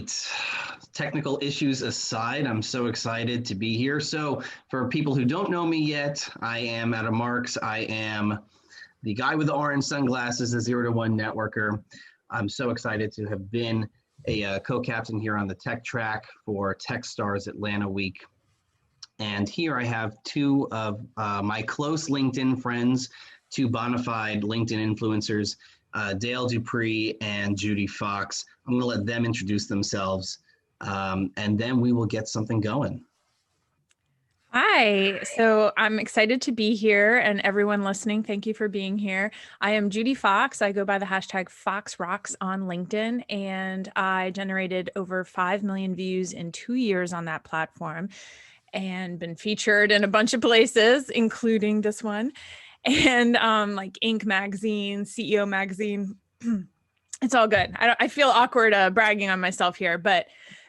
right. Technical issues aside, I'm so excited to be here. So for people who don't know me yet, I am Adam Marks. I am the guy with the orange sunglasses, the 0 to 1 networker. I'm so excited to have been a co-captain here on the Tech Track for Techstars Atlanta Week. And here I have two of my close LinkedIn friends, two bona fide LinkedIn influencers, Dale Dupree and Judy Fox. I'm going to let them introduce themselves, and then we will get something going. Hi, so I'm excited to be here, and everyone listening, thank you for being here. I am Judy Fox. I go by the hashtag FoxRocks on LinkedIn, and I generated over 5 million views in 2 years on that platform and been featured in a bunch of places, including this one, and like Inc. magazine, CEO magazine. It's all good. I feel awkward bragging on myself here, but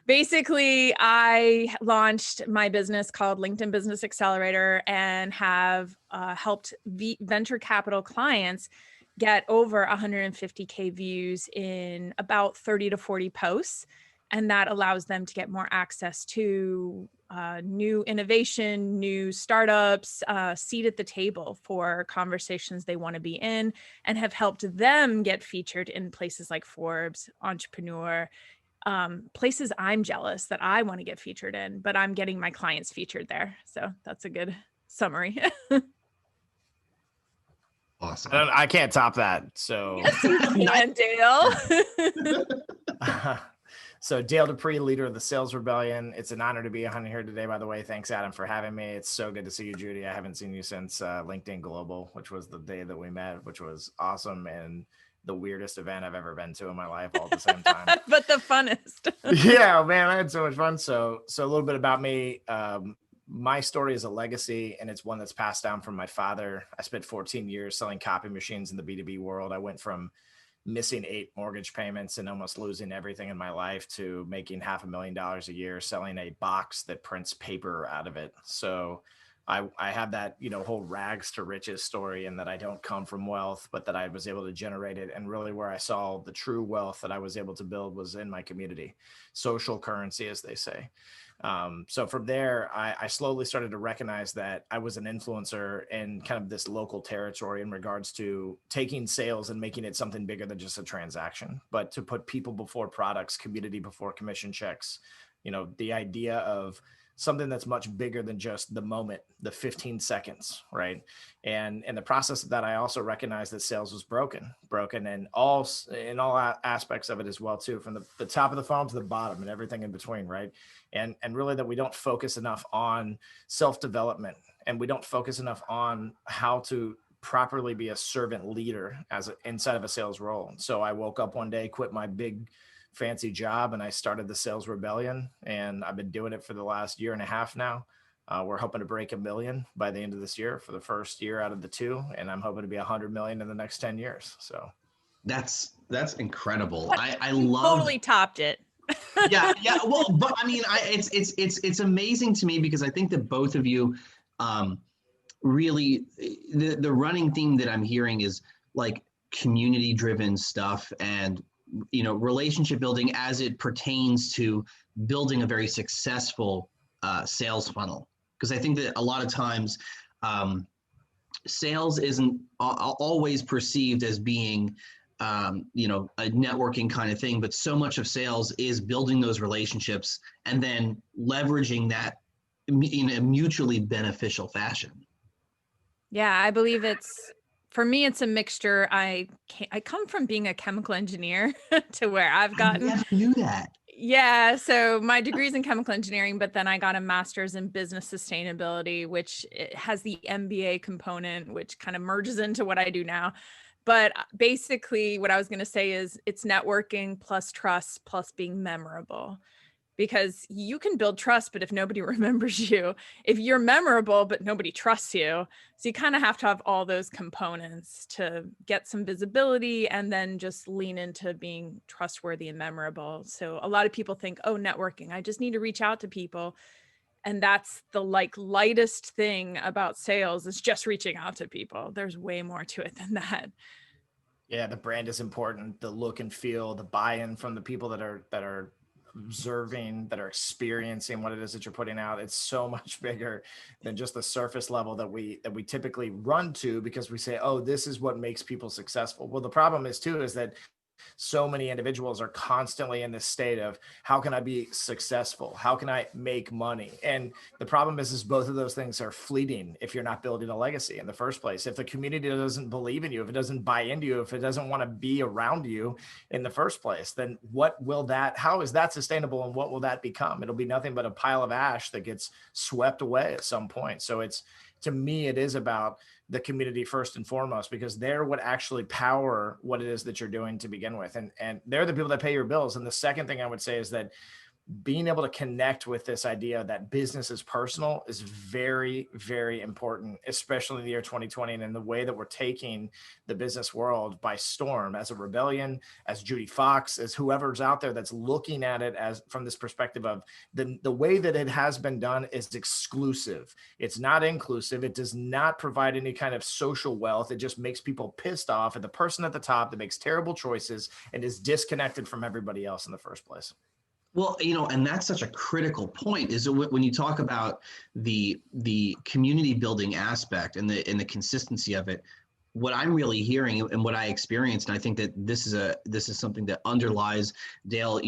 basically I launched my business called LinkedIn Business Accelerator and have helped venture capital clients get over 150K views in about 30 to 40 posts. And that allows them to get more access to new innovation, new startups, seat at the table for conversations they want to be in, and have helped them get featured in places like Forbes, Entrepreneur, places I'm jealous that I want to get featured in, but I'm getting my clients featured there. So that's a good summary. Awesome. I can't top that. So yes, you can, Dale. So Dale Dupree, leader of the Sales Rebellion. It's an honor to be on here today, by the way. Thanks, Adam, for having me. It's so good to see you, Judy. I haven't seen you since LinkedIn Global, which was the day that we met, which was awesome and the weirdest event I've ever been to in my life all at the same time. But the funnest. Yeah, man, I had so much fun. So a little bit about me. My story is a legacy, and it's one that's passed down from my father. I spent 14 years selling copy machines in the B2B world. I went from missing 8 mortgage payments and almost losing everything in my life to making $500,000 a year selling a box that prints paper out of it. So I have that, whole rags to riches story, and that I don't come from wealth, but that I was able to generate it. And really where I saw the true wealth that I was able to build was in my community, social currency, as they say. So from there, I slowly started to recognize that I was an influencer in kind of this local territory in regards to taking sales and making it something bigger than just a transaction, but to put people before products, community before commission checks, the idea of something that's much bigger than just the moment, the 15 seconds, right? And in the process of that, I also recognized that sales was broken in all aspects of it as well, too, from the top of the funnel to the bottom and everything in between, right? And really that we don't focus enough on self-development, and we don't focus enough on how to properly be a servant leader inside of a sales role. So I woke up one day, quit my big fancy job, and I started the Sales Rebellion, and I've been doing it for the last 1.5 years now. We're hoping to break 1 million by the end of this year for the first year out of the 2, and I'm hoping to be 100 million in the next 10 years. So that's incredible. I You love totally topped it. yeah. Well, but I mean, it's amazing to me because I think that both of you, really, the running theme that I'm hearing is like community driven stuff and relationship building as it pertains to building a very successful sales funnel. Because I think that a lot of times sales isn't always perceived as being a networking kind of thing, but so much of sales is building those relationships and then leveraging that in a mutually beneficial fashion. Yeah, I believe for me, it's a mixture. I come from being a chemical engineer to where I've gotten. I never knew that. Yeah, so my degree's in chemical engineering, but then I got a master's in business sustainability, which it has the MBA component, which kind of merges into what I do now. But basically, what I was going to say is it's networking plus trust plus being memorable. Because you can build trust, but if nobody remembers you, if you're memorable, but nobody trusts you. So you kind of have to have all those components to get some visibility and then just lean into being trustworthy and memorable. So a lot of people think, oh, networking, I just need to reach out to people. And that's the lightest thing about sales is just reaching out to people. There's way more to it than that. Yeah, the brand is important, the look and feel, the buy-in from the people that are observing, that are experiencing what it is that you're putting out. It's so much bigger than just the surface level that we typically run to, because we say, oh, this is what makes people successful. Well, the problem is that so many individuals are constantly in this state of, how can I be successful? How can I make money? And the problem is both of those things are fleeting if you're not building a legacy in the first place. If the community doesn't believe in you, if it doesn't buy into you, if it doesn't want to be around you in the first place, then how is that sustainable, and what will that become? It'll be nothing but a pile of ash that gets swept away at some point. So to me, it is about the community first and foremost, because they're what actually power what it is that you're doing to begin with. And they're the people that pay your bills. And the second thing I would say is that being able to connect with this idea that business is personal is very, very important, especially in the year 2020 and in the way that we're taking the business world by storm, as a rebellion, as Judy Fox, as whoever's out there that's looking at it as from this perspective of the way that it has been done is exclusive. It's not inclusive. It does not provide any kind of social wealth. It just makes people pissed off at the person at the top that makes terrible choices and is disconnected from everybody else in the first place. Well, and that's such a critical point, is when you talk about the community building aspect and the consistency of it. What I'm really hearing and what I experienced, and I think that this is something that underlies, Dale,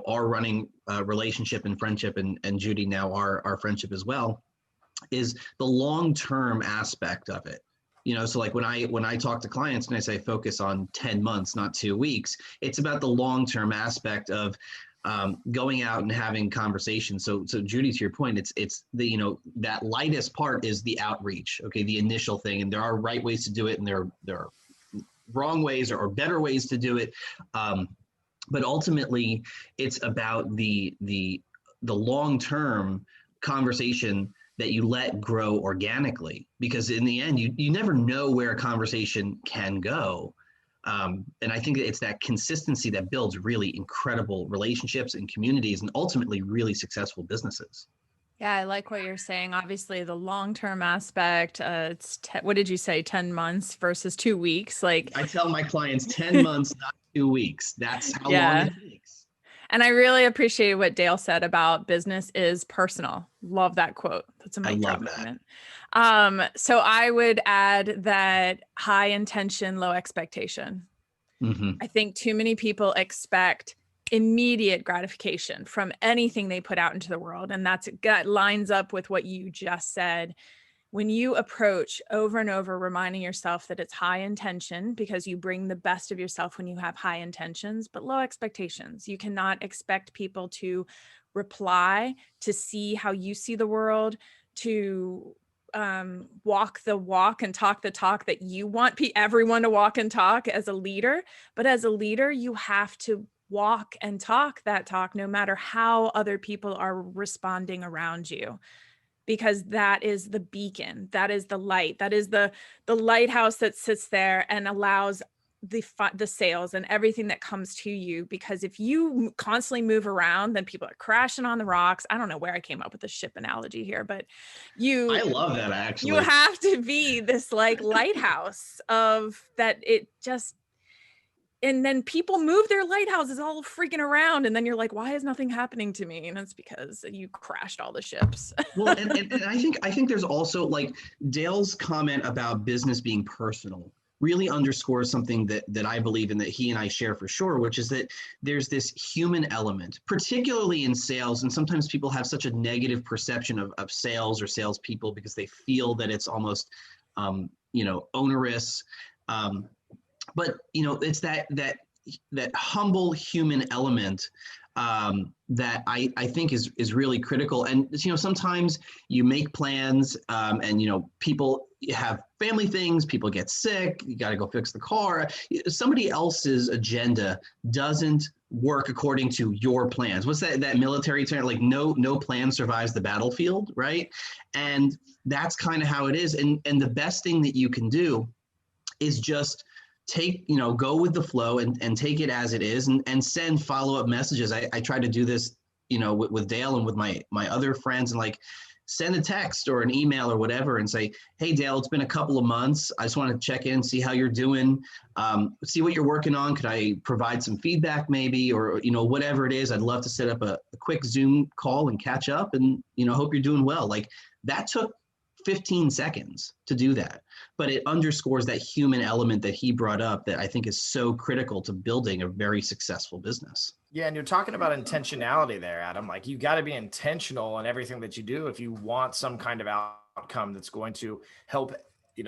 our running relationship and friendship, and Judy now our friendship as well, is the long-term aspect of it. So like when I talk to clients and I say focus on 10 months, not 2 weeks, it's about the long-term aspect of going out and having conversations. So Judy, to your point, it's the, that lightest part is the outreach, okay, the initial thing. And there are right ways to do it, and there are wrong ways or better ways to do it. But ultimately it's about the long-term conversation that you let grow organically, because in the end, you never know where a conversation can go. And I think that it's that consistency that builds really incredible relationships and communities, and ultimately really successful businesses. Yeah, I like what you're saying. Obviously, the long-term aspect, what did you say, 10 months versus 2 weeks? Like, I tell my clients 10 months, not 2 weeks. That's how long it takes. And I really appreciate what Dale said about business is personal. Love that quote. That's a mic drop moment. So I would add that high intention, low expectation. Mm-hmm. I think too many people expect immediate gratification from anything they put out into the world. And that lines up with what you just said. When you approach over and over, reminding yourself that it's high intention, because you bring the best of yourself when you have high intentions, but low expectations. You cannot expect people to reply, to see how you see the world, to walk the walk and talk the talk that you want everyone to walk and talk as a leader. But as a leader, you have to walk and talk that talk, no matter how other people are responding around you. Because that is the beacon, that is the light, that is the lighthouse that sits there and allows the sales and everything that comes to you. Because if you constantly move around, then people are crashing on the rocks. I don't know where I came up with the ship analogy here, but I love that, actually. You have to be this like lighthouse of that. It just, and then people move their lighthouses all freaking around. And then you're like, why is nothing happening to me? And it's because you crashed all the ships. Well, and I think there's also, like, Dale's comment about business being personal really underscores something that I believe in, that he and I share for sure, which is that there's this human element, particularly in sales. And sometimes people have such a negative perception of sales or salespeople because they feel that it's almost, onerous. But it's that humble human element that I think is really critical. And sometimes you make plans, and people have family things, people get sick, you got to go fix the car. Somebody else's agenda doesn't work according to your plans. What's that military term? Like no plan survives the battlefield, right? And that's kind of how it is. And the best thing that you can do is just go with the flow and take it as it is, and send follow-up messages. I try to do this, with Dale and with my other friends, and like, send a text or an email or whatever and say, hey, Dale, it's been a couple of months. I just want to check in, see how you're doing, see what you're working on. Could I provide some feedback maybe, or, whatever it is. I'd love to set up a quick Zoom call and catch up and, hope you're doing well. Like that took 15 seconds to do that. But it underscores that human element that he brought up that I think is so critical to building a very successful business. Yeah, and you're talking about intentionality there, Adam. Like you got to be intentional in everything that you do if you want some kind of outcome that's going to help,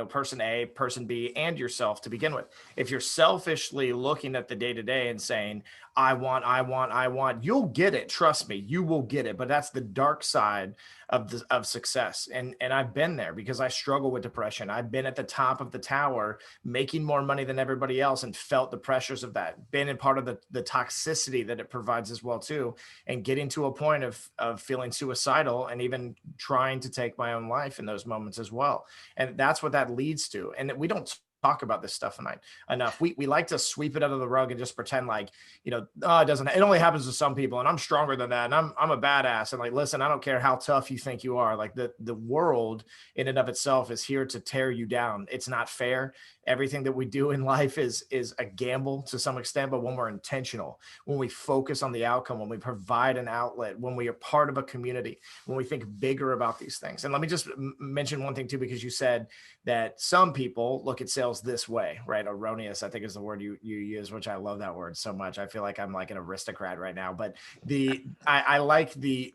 person A, person B, and yourself to begin with. If you're selfishly looking at the day-to-day and saying, I want, you'll get it. Trust me, you will get it. But that's the dark side of success. And I've been there because I struggle with depression. I've been at the top of the tower, making more money than everybody else and felt the pressures of that, been in part of the toxicity that it provides as well too. And getting to a point of feeling suicidal and even trying to take my own life in those moments as well. And that's what that leads to. And we don't talk about this stuff enough. We like to sweep it under the rug and just pretend like, it only happens to some people and I'm stronger than that. And I'm a badass. And like, listen, I don't care how tough you think you are. Like the world in and of itself is here to tear you down. It's not fair. Everything that we do in life is a gamble to some extent, but when we're intentional, when we focus on the outcome, when we provide an outlet, when we are part of a community, when we think bigger about these things. And let me just mention one thing too, because you said that some people look at sales this way, right? Erroneous, I think is the word you use, which I love that word so much. I feel like I'm like an aristocrat right now, but I like the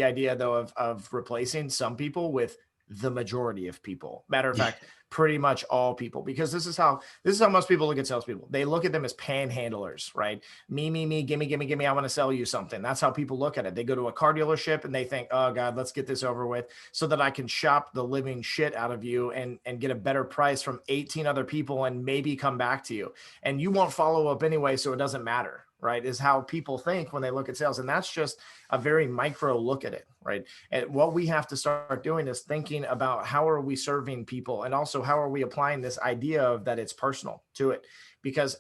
idea though of replacing some people with the majority of people. Matter of fact, pretty much all people, because this is how most people look at salespeople. They look at them as panhandlers, right? Me, gimme. I want to sell you something. That's how people look at it. They go to a car dealership and they think, oh God, let's get this over with so that I can shop the living shit out of you and get a better price from 18 other people and maybe come back to you. And you won't follow up anyway, so it doesn't matter, right? Is how people think when they look at sales. And that's just a very micro look at it, right? And what we have to start doing is thinking about how are we serving people, and also how are we applying this idea of that it's personal to it. Because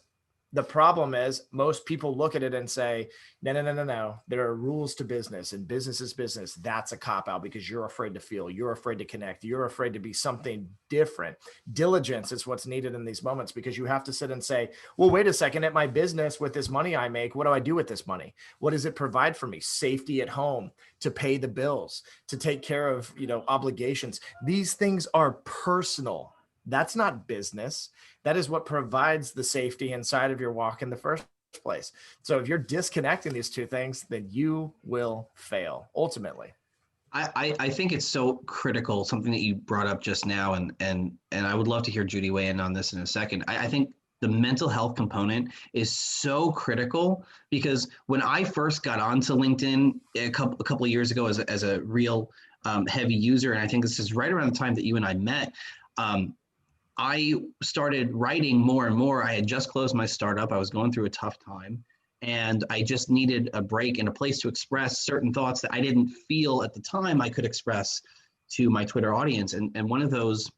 the problem is most people look at it and say, no. There are rules to business and business is business. That's a cop out because you're afraid to feel, you're afraid to connect, you're afraid to be something different. Diligence is what's needed in these moments because you have to sit and say, well, wait a second, at my business with this money I make, what do I do with this money? What does it provide for me? Safety at home, to pay the bills, to take care of, obligations. These things are personal. That's not business. That is what provides the safety inside of your walk in the first place. So if you're disconnecting these two things, then you will fail ultimately. I think it's so critical, something that you brought up just now, and I would love to hear Judy weigh in on this in a second. I think the mental health component is so critical because when I first got onto LinkedIn a couple of years ago as a real heavy user, and I think this is right around the time that you and I met, I started writing more and more. I had just closed my startup. I was going through a tough time, and I just needed a break and a place to express certain thoughts that I didn't feel at the time I could express to my Twitter audience. And one of those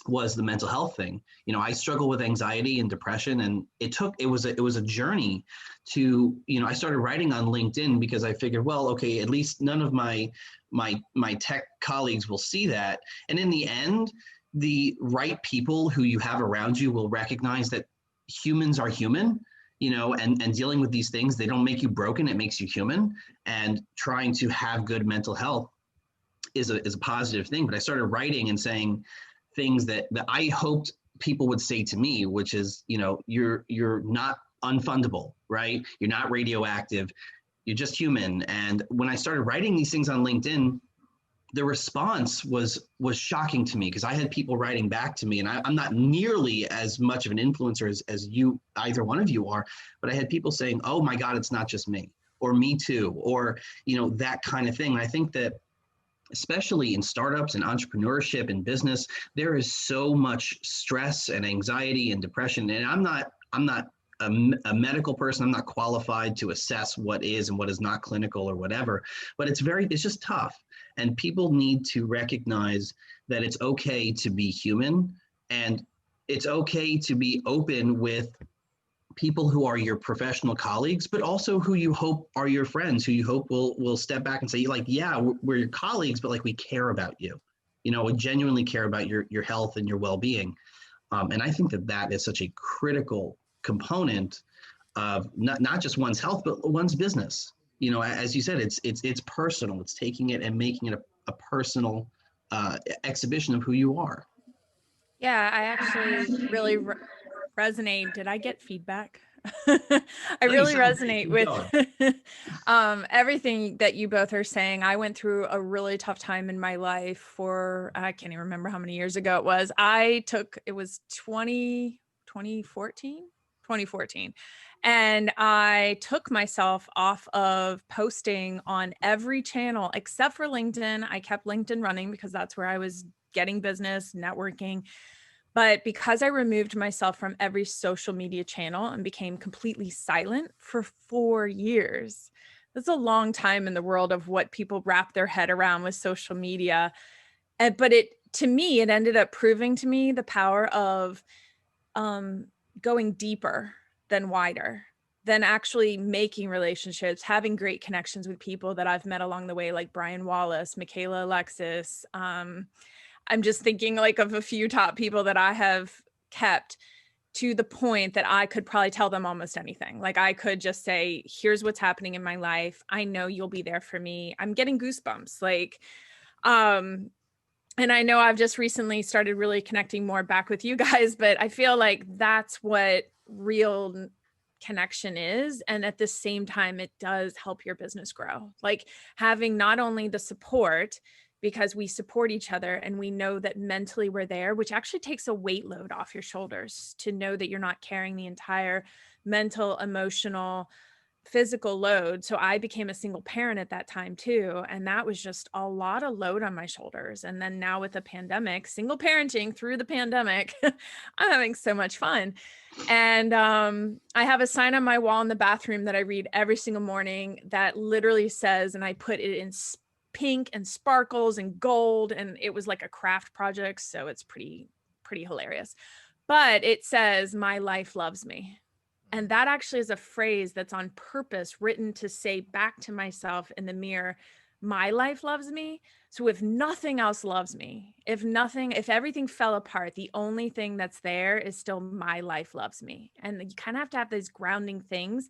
was the mental health thing. I struggle with anxiety and depression, and it was a journey to, I started writing on LinkedIn because I figured, well, okay, at least none of my tech colleagues will see that. And in the end, the right people who you have around you will recognize that humans are human, and dealing with these things, they don't make you broken, it makes you human. And trying to have good mental health is a positive thing. But I started writing and saying things that I hoped people would say to me, which is, you're not unfundable, right? You're not radioactive, you're just human. And when I started writing these things on LinkedIn, the response was shocking to me because I had people writing back to me, and I'm not nearly as much of an influencer as you, either one of you are, but I had people saying, oh my God, it's not just me, or me too, or, that kind of thing. And I think that especially in startups and entrepreneurship and business, there is so much stress and anxiety and depression. And I'm not a medical person. I'm not qualified to assess what is and what is not clinical or whatever, but it's just tough. And people need to recognize that it's okay to be human, and it's okay to be open with people who are your professional colleagues, but also who you hope are your friends, who you hope will step back and say, like, yeah, we're your colleagues, but like we care about you. We genuinely care about your health and your well-being. And I think that is such a critical component of not just one's health, but one's business. As you said, it's personal. It's taking it and making it a personal exhibition of who you are. Yeah, I actually really resonate. Did I get feedback? I really resonate with everything that you both are saying. I went through a really tough time in my life I can't even remember how many years ago it was. It was 2014. And I took myself off of posting on every channel except for LinkedIn. I kept LinkedIn running because that's where I was getting business, networking. But because I removed myself from every social media channel and became completely silent for 4 years, that's a long time in the world of what people wrap their head around with social media. But to me, it ended up proving to me the power of going deeper than wider, than actually making relationships, having great connections with people that I've met along the way, like Brian Wallace, Michaela Alexis. I'm just thinking like of a few top people that I have kept, to the point that I could probably tell them almost anything. Like I could just say, here's what's happening in my life. I know you'll be there for me. I'm getting goosebumps. And I know I've just recently started really connecting more back with you guys, but I feel like that's what real connection is. And at the same time, it does help your business grow. Like having not only the support, because we support each other and we know that mentally we're there, which actually takes a weight load off your shoulders to know that you're not carrying the entire mental, emotional, physical load. So I became a single parent at that time too. And that was just a lot of load on my shoulders. And then now with the pandemic, single parenting through the pandemic, I'm having so much fun. And I have a sign on my wall in the bathroom that I read every single morning that literally says, and I put it in pink and sparkles and gold, and it was like a craft project, so it's pretty hilarious, but it says, "My life loves me." And that actually is a phrase that's on purpose written to say back to myself in the mirror, my life loves me. So if nothing else loves me, if everything fell apart, the only thing that's there is still my life loves me. And you kind of have to have these grounding things,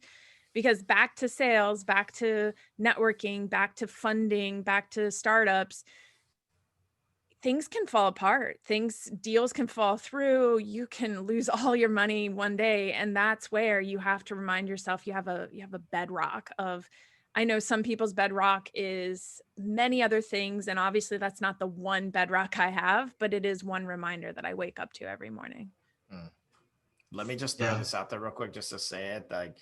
because back to sales, back to networking, back to funding, back to startups, things can fall apart. Deals can fall through. You can lose all your money one day. And that's where you have to remind yourself you have a bedrock of, I know some people's bedrock is many other things. And obviously that's not the one bedrock I have, but it is one reminder that I wake up to every morning. Let me just throw this out there real quick, just to say it. Like,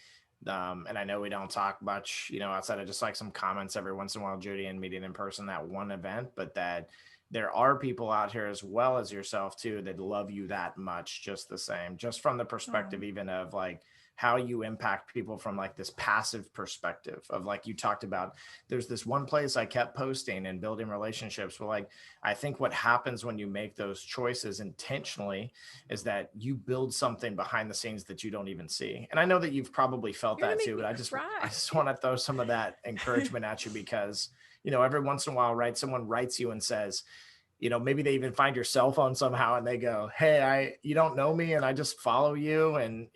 and I know we don't talk much, outside of just like some comments every once in a while, Judy, and meeting in person, that one event, but that there are people out here as well as yourself too, that love you that much, just the same, just from the perspective, even of like how you impact people from like this passive perspective of, like you talked about, there's this one place I kept posting and building relationships. Well, like, I think what happens when you make those choices intentionally is that you build something behind the scenes that you don't even see. And I know that you've probably felt that too, but I just want to throw some of that encouragement at you, because, every once in a while, right, someone writes you and says, maybe they even find your cell phone somehow and they go, hey, you don't know me and I just follow you. And,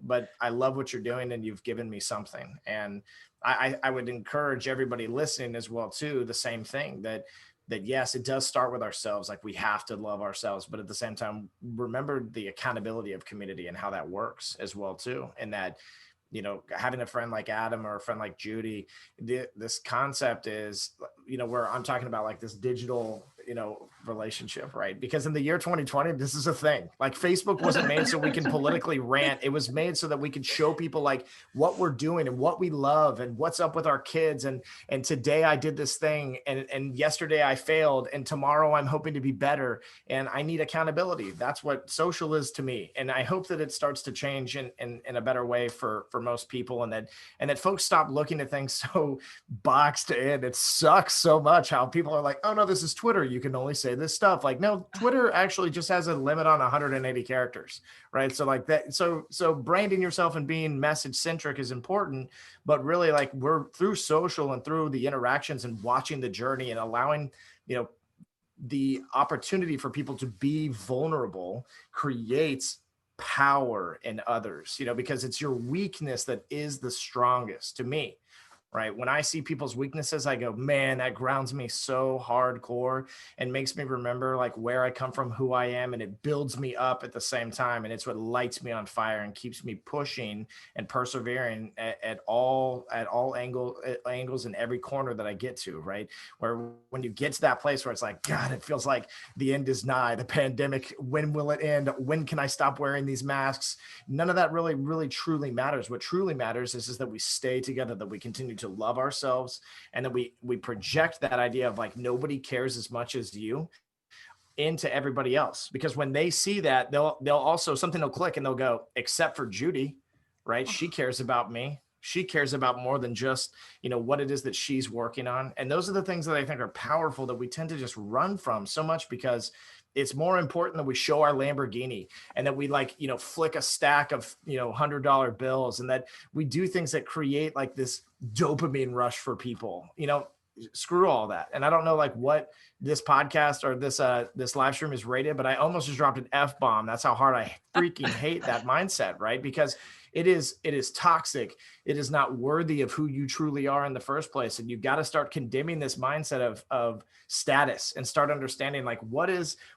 but I love what you're doing and you've given me something. And I would encourage everybody listening as well too, the same thing, that yes, it does start with ourselves. Like, we have to love ourselves, but at the same time, remember the accountability of community and how that works as well too. And that, having a friend like Adam or a friend like Judy, this concept is, where I'm talking about like this digital, relationship, right? Because in the year 2020, this is a thing. Like, Facebook wasn't made so we can politically rant. It was made so that we could show people like what we're doing and what we love and what's up with our kids. And today I did this thing, and yesterday I failed, and tomorrow I'm hoping to be better, and I need accountability. That's what social is to me. And I hope that it starts to change in a better way for most people, and that folks stop looking at things so boxed in. It sucks so much how people are like, oh no, this is Twitter. you can only say this stuff. Like, no, Twitter actually just has a limit on 180 characters, right? So like that, so branding yourself and being message centric is important, but really like we're through social and through the interactions and watching the journey and allowing, the opportunity for people to be vulnerable creates power in others, because it's your weakness that is the strongest to me. Right. When I see people's weaknesses, I go, man, that grounds me so hardcore and makes me remember like where I come from, who I am, and it builds me up at the same time. And it's what lights me on fire and keeps me pushing and persevering at all angles in every corner that I get to. Right. Where when you get to that place where it's like, God, it feels like the end is nigh, the pandemic, when will it end? When can I stop wearing these masks? None of that really truly matters. What truly matters is that we stay together, that we continue to love ourselves, and that we project that idea of like nobody cares as much as you into everybody else. Because when they see that, they'll also, something will click and they'll go, except for Judy, right? She cares about me. She cares about more than just, what it is that she's working on. And those are the things that I think are powerful that we tend to just run from so much, because it's more important that we show our Lamborghini and that we flick a stack of, $100 bills, and that we do things that create like this dopamine rush for people, screw all that. And I don't know like what this podcast or this live stream is rated, but I almost just dropped an F-bomb. That's how hard I freaking hate that mindset, right? Because it is toxic. It is not worthy of who you truly are in the first place. And you've got to start condemning this mindset of status and start understanding like what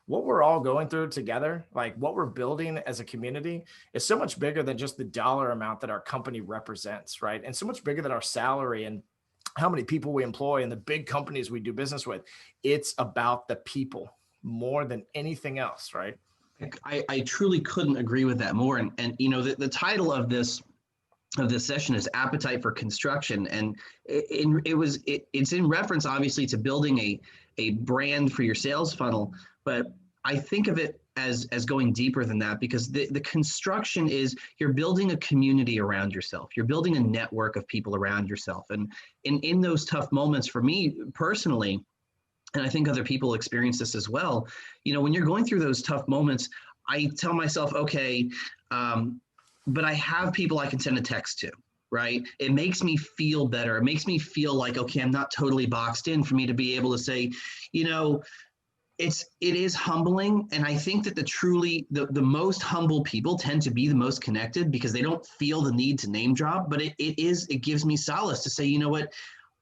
we're all going through together. Like what we're building as a community is so much bigger than just the dollar amount that our company represents, right? And so much bigger than our salary and how many people we employ and the big companies we do business with. It's about the people more than anything else, right? I truly couldn't agree with that more. And the title of this session is Appetite for Construction, and it's in reference obviously to building a brand for your sales funnel, but I think of it as going deeper than that, because the construction is you're building a community around yourself. You're building a network of people around yourself, and in those tough moments, for me personally, and I think other people experience this as well, when you're going through those tough moments, I tell myself, okay, but I have people I can send a text to, right? It makes me feel better. It makes me feel like, okay, I'm not totally boxed in, for me to be able to say, it is humbling. And I think that the most humble people tend to be the most connected, because they don't feel the need to name drop, but it gives me solace to say, you know what,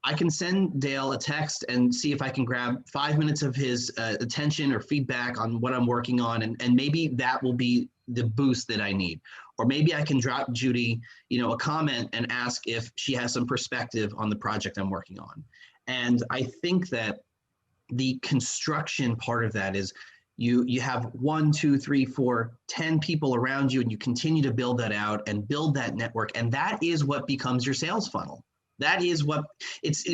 I can send Dale a text and see if I can grab 5 minutes of his attention or feedback on what I'm working on. And maybe that will be the boost that I need. Or maybe I can drop Judy, a comment and ask if she has some perspective on the project I'm working on. And I think that the construction part of that is you have 1, 2, 3, 4, 10 people around you, and you continue to build that out and build that network. And that is what becomes your sales funnel. That is what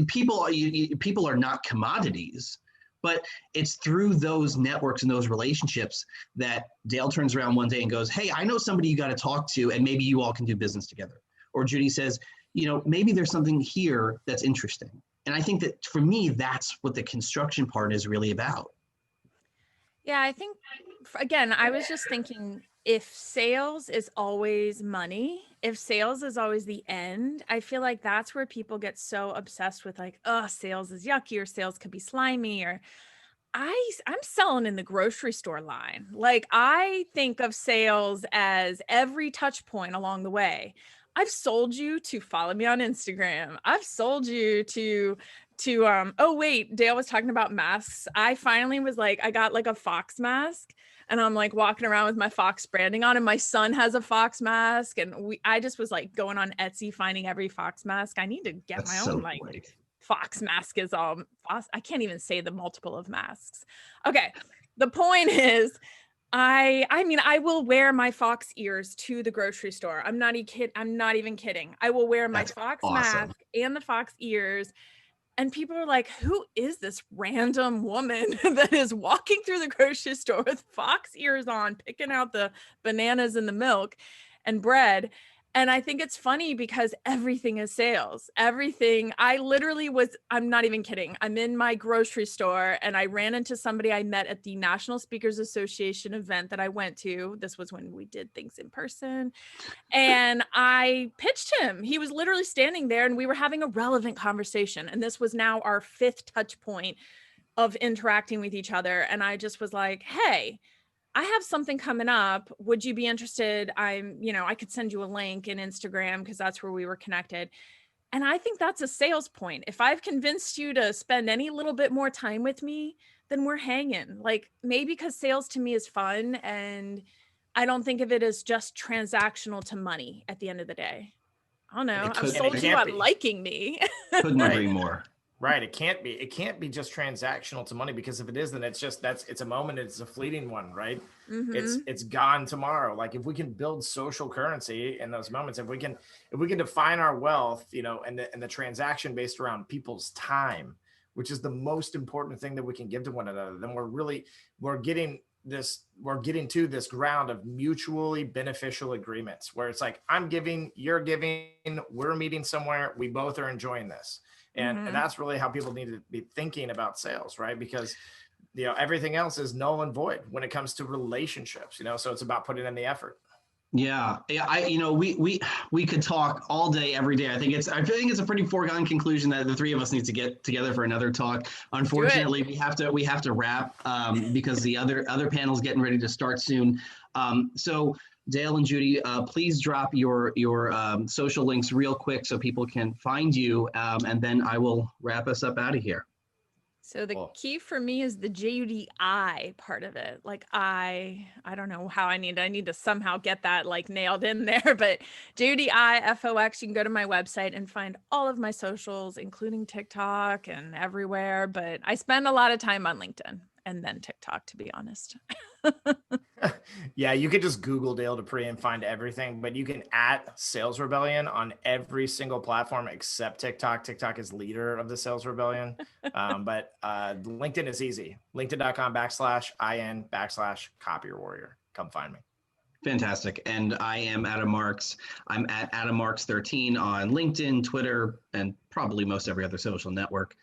people are not commodities, but it's through those networks and those relationships that Dale turns around one day and goes, hey, I know somebody you got to talk to, and maybe you all can do business together. Or Judy says, maybe there's something here that's interesting. And I think that for me, that's what the construction part is really about. Yeah, I think, again, I was just thinking, if sales is always money, if sales is always the end, I feel like that's where people get so obsessed with like, oh, sales is yucky, or sales could be slimy, or I'm selling in the grocery store line. Like, I think of sales as every touch point along the way. I've sold you to follow me on Instagram. I've sold you to oh wait, Dale was talking about masks. I finally was like, I got like a Fox mask, and I'm like walking around with my Fox branding on, and my son has a Fox mask, and I just was like going on Etsy finding every Fox mask. I need to get That's my so own like great. Fox mask is I can't even say the multiple of masks. Okay. The point is, I mean, I will wear my Fox ears to the grocery store. I'm not even kidding. I will wear my That's Fox awesome. mask and the Fox ears. And people are like, who is this random woman that is walking through the grocery store with Fox ears on, picking out the bananas and the milk and bread? And I think it's funny because everything is sales. Everything. I'm not even kidding. I'm in my grocery store and I ran into somebody I met at the National Speakers Association event that I went to. This was when we did things in person. And I pitched him. He was literally standing there and we were having a relevant conversation. And this was now our 5th touch point of interacting with each other. And I just was like, hey, I have something coming up. Would you be interested? I could send you a link in Instagram because that's where we were connected. And I think that's a sales point. If I've convinced you to spend any little bit more time with me, then we're hanging. Like maybe because sales to me is fun and I don't think of it as just transactional to money at the end of the day. I don't know. I've sold you on liking me. Couldn't agree more. Right. It can't be just transactional to money, because if it is, then it's a moment. It's a fleeting one, right? Mm-hmm. It's gone tomorrow. Like if we can build social currency in those moments, if we can define our wealth, and the transaction based around people's time, which is the most important thing that we can give to one another, then we're getting to this ground of mutually beneficial agreements where it's like, I'm giving, you're giving, we're meeting somewhere, we both are enjoying this. And that's really how people need to be thinking about sales, right? Because, everything else is null and void when it comes to relationships, so it's about putting in the effort. Yeah. We could talk all day, every day. I think it's a pretty foregone conclusion that the three of us need to get together for another talk. Unfortunately, we have to wrap because the other panel's getting ready to start soon. So Dale and Judy, please drop your social links real quick so people can find you, and then I will wrap us up out of here. So the key for me is the JUDI part of it. Like I don't know how I need to somehow get that like nailed in there, but JUDI FOX, you can go to my website and find all of my socials, including TikTok and everywhere. But I spend a lot of time on LinkedIn and then TikTok, to be honest. Yeah, you could just Google Dale Dupree and find everything, but you can @Sales Rebellion on every single platform except TikTok. TikTok is leader of the Sales Rebellion. But LinkedIn is easy. LinkedIn.com/IN/Copy Warrior. Come find me. Fantastic. And I am Adam Marks. I'm at Adam Marks 13 on LinkedIn, Twitter, and probably most every other social network.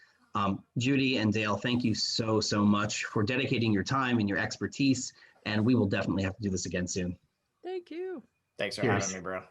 Judy and Dale, thank you so much for dedicating your time and your expertise. And we will definitely have to do this again soon. Thank you. Thanks for having me, bro.